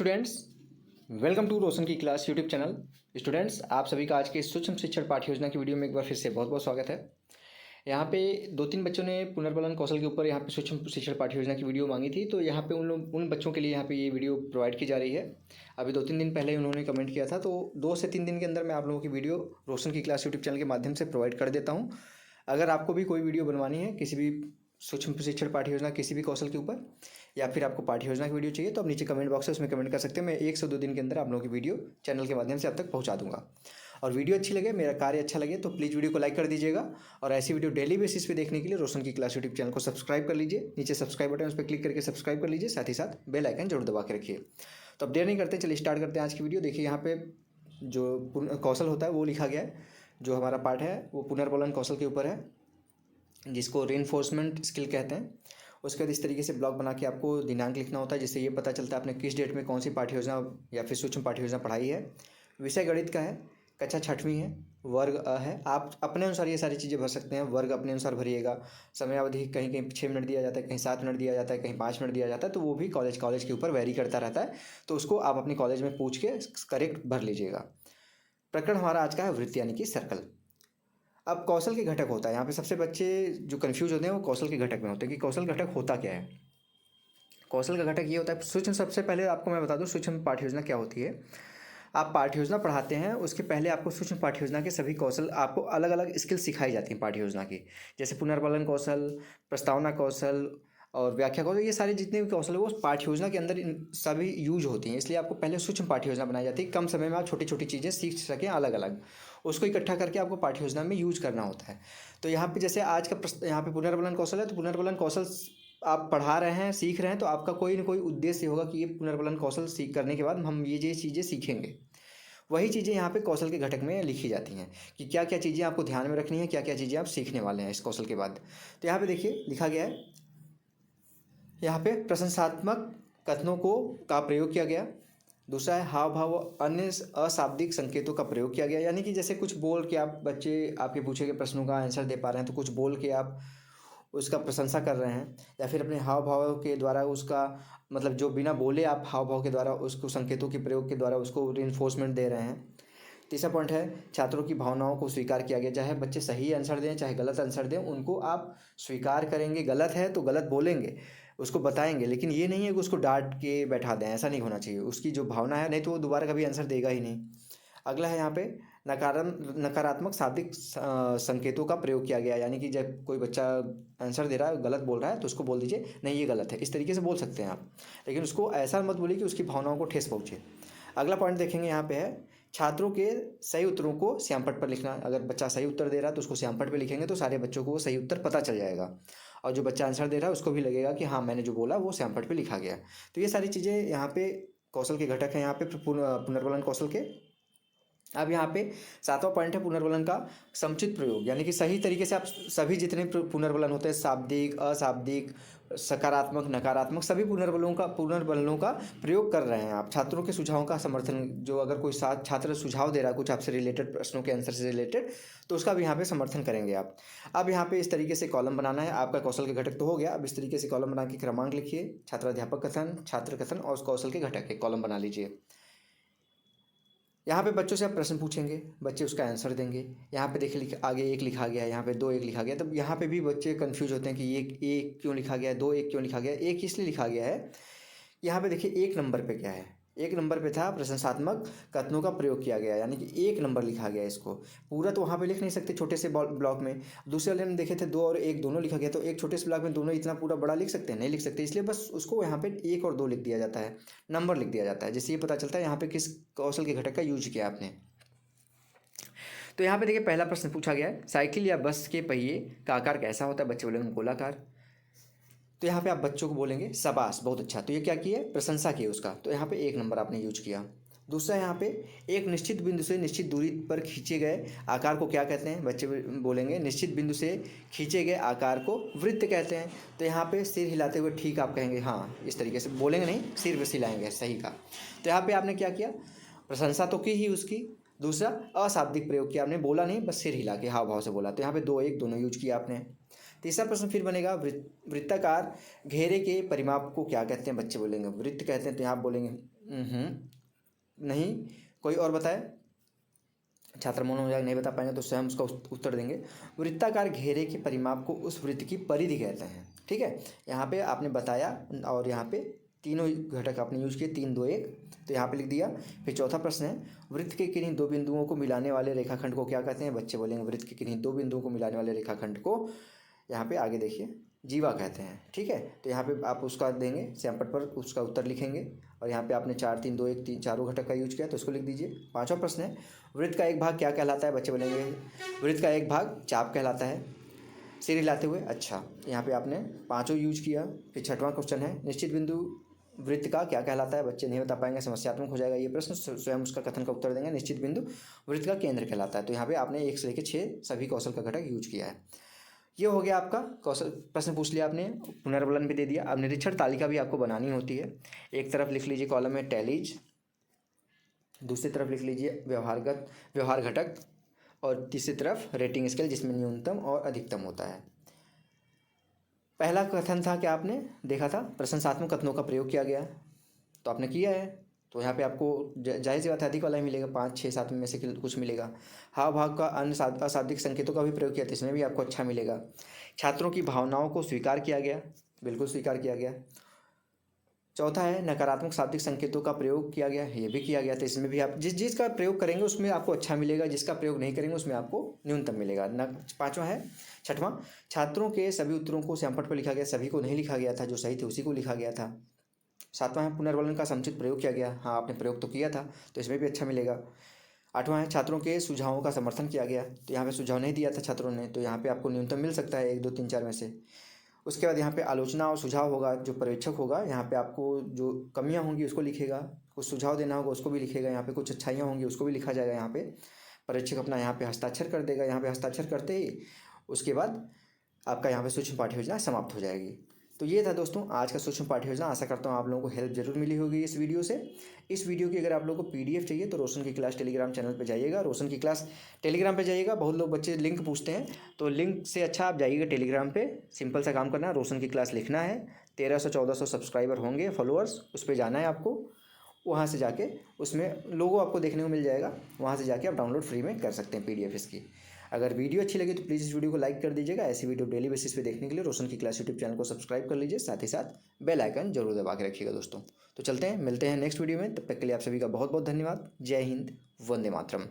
Students, welcome to रोशन की class YouTube channel. Students, आप सभी का आज के सूक्ष्म शिक्षण पाठ्य योजना की वीडियो में एक बार फिर से बहुत बहुत स्वागत है। यहाँ पे दो तीन बच्चों ने पुनर्बलन कौशल के ऊपर यहाँ पे सूक्ष्म शिक्षण पाठ्य योजना की वीडियो मांगी थी, तो यहाँ पे उन बच्चों के लिए यहाँ पे ये वीडियो प्रोवाइड की जा रही है। अभी 2-3 दिन पहले उन्होंने कमेंट किया था, तो 2 से 3 दिन के अंदर मैं आप लोगों की वीडियो रोशन की क्लास यूट्यूब चैनल के माध्यम से प्रोवाइड कर देता हूँ। अगर आपको भी कोई वीडियो बनवानी है किसी भी सूक्ष्म शिक्षण पाठ्य योजना किसी भी कौशल के ऊपर, या फिर आपको पाठ्य योजना की वीडियो चाहिए, तो आप नीचे कमेंट बॉक्स है उसमें कमेंट कर सकते हैं। मैं 1 से 2 दिन के अंदर आप लोगों की वीडियो चैनल के माध्यम से आप तक पहुंचा दूंगा। और वीडियो अच्छी लगे, मेरा कार्य अच्छा लगे, तो प्लीज़ वीडियो को लाइक कर दीजिएगा। और ऐसी वीडियो डेली बेसिस पे देखने के लिए रोशन की क्लास यूट्यूब चैनल को सब्सक्राइब कर लीजिए। नीचे सब्सक्राइब बटन उस पर क्लिक करके सब्सक्राइब कर लीजिए, साथ ही साथ बेल आइकन जरूर दबा के रखिए। तो अब देर नहीं करते, चलिए स्टार्ट करते हैं आज की वीडियो। देखिए यहाँ पे जो कौशल होता है वो लिखा गया है। जो हमारा पाठ है वो पुनर्बलन कौशल के ऊपर है, जिसको रीइंफोर्समेंट स्किल कहते हैं। उसके बाद इस तरीके से ब्लॉक बना के आपको दिनांक लिखना होता है, जिससे ये पता चलता है आपने किस डेट में कौन सी पाठ्य योजना या फिर सूक्ष्म पाठ्य योजना पढ़ाई है। विषय गणित का है, कक्षा 6वीं है, वर्ग अ है। आप अपने अनुसार ये सारी चीज़ें भर सकते हैं, वर्ग अपने अनुसार भरिएगा। समय अवधि कहीं कहीं 6 मिनट दिया जाता है, कहीं 7 मिनट दिया जाता है, कहीं 5 मिनट दिया जाता है, तो वो भी कॉलेज के ऊपर वेरी करता रहता है। तो उसको आप अपनी कॉलेज में पूछ के करेक्ट भर लीजिएगा। प्रकरण हमारा आज का है वृत्त यानी कि सर्कल। अब कौशल के घटक होता है, यहाँ पे सबसे बच्चे जो कंफ्यूज होते हैं वो कौशल के घटक में होते हैं कि कौशल घटक होता क्या है। कौशल का घटक ये होता है सूक्ष्म। सबसे पहले आपको मैं बता दूं सूक्ष्म पाठ्य योजना क्या होती है। आप पाठ्य योजना पढ़ाते हैं, उसके पहले आपको सूक्ष्म पाठ्य योजना के सभी कौशल, आपको अलग अलग स्किल सिखाई जाती हैं पाठ्य योजना की। जैसे पुनर्बलन कौशल, प्रस्तावना कौशल और व्याख्या कौशल, ये सारे जितने भी कौशल है वो पाठ्य योजना के अंदर सभी यूज होती हैं। इसलिए आपको पहले सूक्ष्म पाठ्य योजना बनाई जाती है, कम समय में आप छोटी छोटी चीज़ें सीख सकें अलग अलग, उसको इकट्ठा करके आपको पाठ्य योजना में यूज करना होता है। तो यहाँ पे जैसे आज का यहाँ पे पुनर्बलन कौशल है, तो पुनर्बलन कौशल आप पढ़ा रहे हैं, सीख रहे हैं, तो आपका कोई ना कोई उद्देश्य होगा कि ये पुनर्बलन कौशल सीख करने के बाद हम ये चीज़ें सीखेंगे। वही चीज़ें यहाँ पे कौशल के घटक में लिखी जाती हैं कि क्या क्या चीज़ें आपको ध्यान में रखनी है, क्या क्या चीज़ें आप सीखने वाले हैं इस कौशल के बाद। तो यहाँ पे देखिए लिखा गया है, यहाँ पे प्रशंसात्मक कथनों का प्रयोग किया गया। दूसरा है हाव भाव अन्य अशाब्दिक संकेतों का प्रयोग किया गया, यानी कि जैसे कुछ बोल के आप बच्चे आपके पूछे गए प्रश्नों का आंसर दे पा रहे हैं, तो कुछ बोल के आप उसका प्रशंसा कर रहे हैं, या फिर अपने हाव भाव के द्वारा उसका मतलब जो बिना बोले आप हाव भाव के द्वारा उसको संकेतों के प्रयोग के द्वारा उसको रिइंफोर्समेंट दे रहे हैं। तीसरा पॉइंट है छात्रों की भावनाओं को स्वीकार किया गया। चाहे बच्चे सही आंसर दें चाहे गलत आंसर दें, उनको आप स्वीकार करेंगे। गलत है तो गलत बोलेंगे, उसको बताएंगे, लेकिन ये नहीं है कि उसको डांट के बैठा दें, ऐसा नहीं होना चाहिए। उसकी जो भावना है, नहीं तो वो दोबारा कभी आंसर देगा ही नहीं। अगला है यहाँ पे नकारात्मक शाब्दिक संकेतों का प्रयोग किया गया, यानी कि जब कोई बच्चा आंसर दे रहा है गलत बोल रहा है तो उसको बोल दीजिए नहीं ये गलत है, इस तरीके से बोल सकते हैं आप, लेकिन उसको ऐसा मत बोलिए कि उसकी भावनाओं को ठेस पहुँचे। अगला पॉइंट देखेंगे यहाँ पे है छात्रों के सही उत्तरों को श्यामपट्ट पर लिखना। अगर बच्चा सही उत्तर दे रहा है तो उसको श्यामपट्ट पे लिखेंगे, तो सारे बच्चों को वो सही उत्तर पता चल जाएगा, और जो बच्चा आंसर दे रहा है उसको भी लगेगा कि हाँ मैंने जो बोला वो श्यामपट्ट पे लिखा गया। तो ये सारी चीज़ें यहाँ पे कौशल के घटक हैं यहाँ पे पुनर्बलन कौशल के। अब यहाँ पे 7वां पॉइंट है पुनर्बलन का समुचित प्रयोग, यानी कि सही तरीके से आप सभी जितने पुनर्बलन होते हैं, शाब्दिक अशाब्दिक सकारात्मक नकारात्मक, सभी पुनर्बलनों का प्रयोग कर रहे हैं आप। छात्रों के सुझावों का समर्थन, जो अगर कोई छात्र सुझाव दे रहा है कुछ आपसे रिलेटेड, प्रश्नों के आंसर से रिलेटेड, तो उसका भी यहाँ पे समर्थन करेंगे आप। अब यहाँ पे इस तरीके से कॉलम बनाना है। आपका कौशल के घटक तो हो गया, अब इस तरीके से कॉलम बना के क्रमांक लिखिए, छात्राध्यापक कथन, छात्र कथन और उस कौशल के घटक के कॉलम बना लीजिए। यहाँ पे बच्चों से आप प्रश्न पूछेंगे, बच्चे उसका आंसर देंगे। यहाँ पे देखिए आगे 1 लिखा गया है, यहाँ पे 2 1 लिखा गया, तब यहाँ पे भी बच्चे कंफ्यूज होते हैं कि ये 1 क्यों लिखा गया है, 2 1 क्यों लिखा गया है। 1 इसलिए लिखा गया है, यहाँ पे देखिए 1 नंबर पे क्या है, 1 नंबर पे था प्रशंसात्मक कथनों का प्रयोग किया गया, यानी कि 1 नंबर लिखा गया। इसको पूरा तो वहाँ पे लिख नहीं सकते छोटे से ब्लॉक में। दूसरे वाले में देखे थे 2 और 1 दोनों लिखा गया, तो एक छोटे से ब्लॉक में दोनों इतना पूरा बड़ा लिख सकते हैं, नहीं लिख सकते, इसलिए बस उसको यहाँ पे 1 और 2 लिख दिया जाता है, नंबर लिख दिया जाता है, जिससे ये पता चलता है यहाँ पे किस कौशल के घटक का यूज किया आपने। तो यहाँ पे देखिए पहला प्रश्न पूछा गया है, साइकिल या बस के पहिए का आकार कैसा होता है। बच्चे बोलेंगे गोलाकार। तो यहाँ पे आप बच्चों को बोलेंगे शाबाश बहुत अच्छा, तो ये क्या किया, प्रशंसा की उसका, तो यहाँ पे 1 नंबर आपने यूज किया। दूसरा यहाँ पे एक निश्चित बिंदु से निश्चित दूरी पर खींचे गए आकार को क्या कहते हैं। बच्चे बोलेंगे निश्चित बिंदु से खींचे गए आकार को वृत्त कहते हैं। तो यहाँ पे सिर हिलाते हुए ठीक आप कहेंगे हाँ, इस तरीके से बोलेंगे, नहीं सिर बस हिलाएंगे, सही का। तो यहाँ पे आपने क्या किया, प्रशंसा तो की ही उसकी, दूसरा अशाब्दिक प्रयोग किया आपने, बोला नहीं बस सिर हिला के हाव भाव से बोला, तो यहाँ पे 2 1 दोनों यूज किया आपने। तीसरा प्रश्न फिर बनेगा वृत्ताकार घेरे के परिमाप को क्या कहते हैं। बच्चे बोलेंगे वृत्त कहते हैं, तो यहाँ बोलेंगे नहीं, कोई और बताए? छात्र मौन हो जाएगा, नहीं बता पाएंगे तो स्वयं उसका उत्तर देंगे। वृत्ताकार घेरे के परिमाप को उस वृत्त की परिधि कहते हैं। ठीक है, यहाँ पे आपने बताया और यहाँ पे तीनों घटक आपने यूज किए, 3 2 1, तो यहाँ पे लिख दिया। फिर चौथा प्रश्न है, वृत्त के किन्हीं दो बिंदुओं को मिलाने वाले रेखाखंड को क्या कहते हैं? बच्चे बोलेंगे वृत्त के किन्हीं दो बिंदुओं को मिलाने वाले रेखाखंड को, यहाँ पे आगे देखिए, जीवा कहते हैं। ठीक है, तो यहाँ पे आप उसका देंगे सैमपट पर, उसका उत्तर लिखेंगे। और यहाँ पे आपने 4 3 2 1 3 चारों घटक का यूज किया तो उसको लिख दीजिए। पांचवा प्रश्न है, वृत्त का एक भाग क्या कहलाता है? बच्चे बोलेंगे वृत्त का एक भाग चाप कहलाता है। सिर हिलाते हुए, अच्छा, यहाँ पे आपने पांचों यूज किया। फिर छठवां क्वेश्चन है, निश्चित बिंदु वृत्त का क्या कहलाता है? बच्चे नहीं बता पाएंगे, समस्यात्मक हो जाएगा ये प्रश्न, स्वयं उसका कथन का उत्तर देंगे। निश्चित बिंदु वृत्त का केंद्र कहलाता है। तो यहाँ पे आपने 1 से लेकर 6 सभी कौशल का घटक यूज किया है। ये हो गया आपका कौशल, प्रश्न पूछ लिया आपने, पुनर्वलन भी दे दिया। अब निरीक्षण तालिका भी आपको बनानी होती है। एक तरफ लिख लीजिए कॉलम में टैलीज, दूसरी तरफ लिख लीजिए व्यवहार घटक, और तीसरी तरफ रेटिंग स्केल जिसमें न्यूनतम और अधिकतम होता है। पहला कथन था कि आपने देखा था प्रशंसात्मक कथनों का प्रयोग किया गया, तो आपने किया है, तो यहाँ पे आपको जाहिर सी बात है अधिक वाला ही मिलेगा, 5 6 7 में से कुछ मिलेगा। हाव भाव का अन्य अशाब्दिक संकेतों का भी प्रयोग किया था, इसमें भी आपको अच्छा मिलेगा। छात्रों की भावनाओं को स्वीकार किया गया, बिल्कुल स्वीकार किया गया। चौथा है नकारात्मक शाब्दिक संकेतों का प्रयोग किया गया, ये भी किया गया था, इसमें भी आप जिस का प्रयोग करेंगे उसमें आपको अच्छा मिलेगा, जिसका प्रयोग नहीं करेंगे उसमें आपको न्यूनतम मिलेगा। पाँचवा है, छठवां, छात्रों के सभी उत्तरों को सैमपट पर लिखा गया, सभी को नहीं लिखा गया था, जो सही थे उसी को लिखा गया था। सातवां है पुनर्वलन का समुचित प्रयोग किया गया, हाँ आपने प्रयोग तो किया था तो इसमें भी अच्छा मिलेगा। आठवां है छात्रों के सुझावों का समर्थन किया गया, तो यहाँ पे सुझाव नहीं दिया था छात्रों ने, तो यहाँ पे आपको न्यूनतम मिल सकता है 1 2 3 4 में से। उसके बाद यहाँ पे आलोचना और सुझाव होगा, जो पर्यवेक्षक होगा यहाँ पे आपको जो कमियाँ होंगी उसको लिखेगा, कुछ सुझाव देना होगा उसको भी लिखेगा, यहाँ पे कुछ अच्छाइयाँ होंगी उसको भी लिखा जाएगा। यहाँ पे पर्यवेक्षक अपना यहाँ पे हस्ताक्षर कर देगा, यहाँ पे हस्ताक्षर करते ही उसके बाद आपका यहाँ पे सूक्ष्म पाठ्य योजना समाप्त हो जाएगी। तो ये था दोस्तों आज का सूक्ष्म पाठ्य योजना। आशा करता हूँ आप लोगों को हेल्प जरूर मिली होगी इस वीडियो से। इस वीडियो की अगर आप लोगों को पीडीएफ चाहिए तो रोशन की क्लास टेलीग्राम चैनल पे जाइएगा, रोशन की क्लास टेलीग्राम पे जाइएगा। बहुत लोग बच्चे लिंक पूछते हैं, तो लिंक से अच्छा आप जाइएगा टेलीग्राम पे। सिंपल सा काम करना है, रोशन की क्लास लिखना है, 1300-1400 सब्सक्राइबर होंगे, फॉलोअर्स, उस पर जाना है आपको। वहाँ से जाके उसमें लोगो आपको देखने को मिल जाएगा, वहाँ से जाके आप डाउनलोड फ्री में कर सकते हैं पीडीएफ इसकी। अगर वीडियो अच्छी लगी तो प्लीज़ इस वीडियो को लाइक कर दीजिएगा। ऐसी वीडियो डेली बेसिस पे देखने के लिए रोशन की क्लास यूट्यूब चैनल को सब्सक्राइब कर लीजिए, साथ ही साथ बेल आइकन जरूर दबा के रखिएगा दोस्तों। तो चलते हैं, मिलते हैं नेक्स्ट वीडियो में, तब तक के लिए आप सभी का बहुत बहुत धन्यवाद। जय हिंद, वंदे मातरम।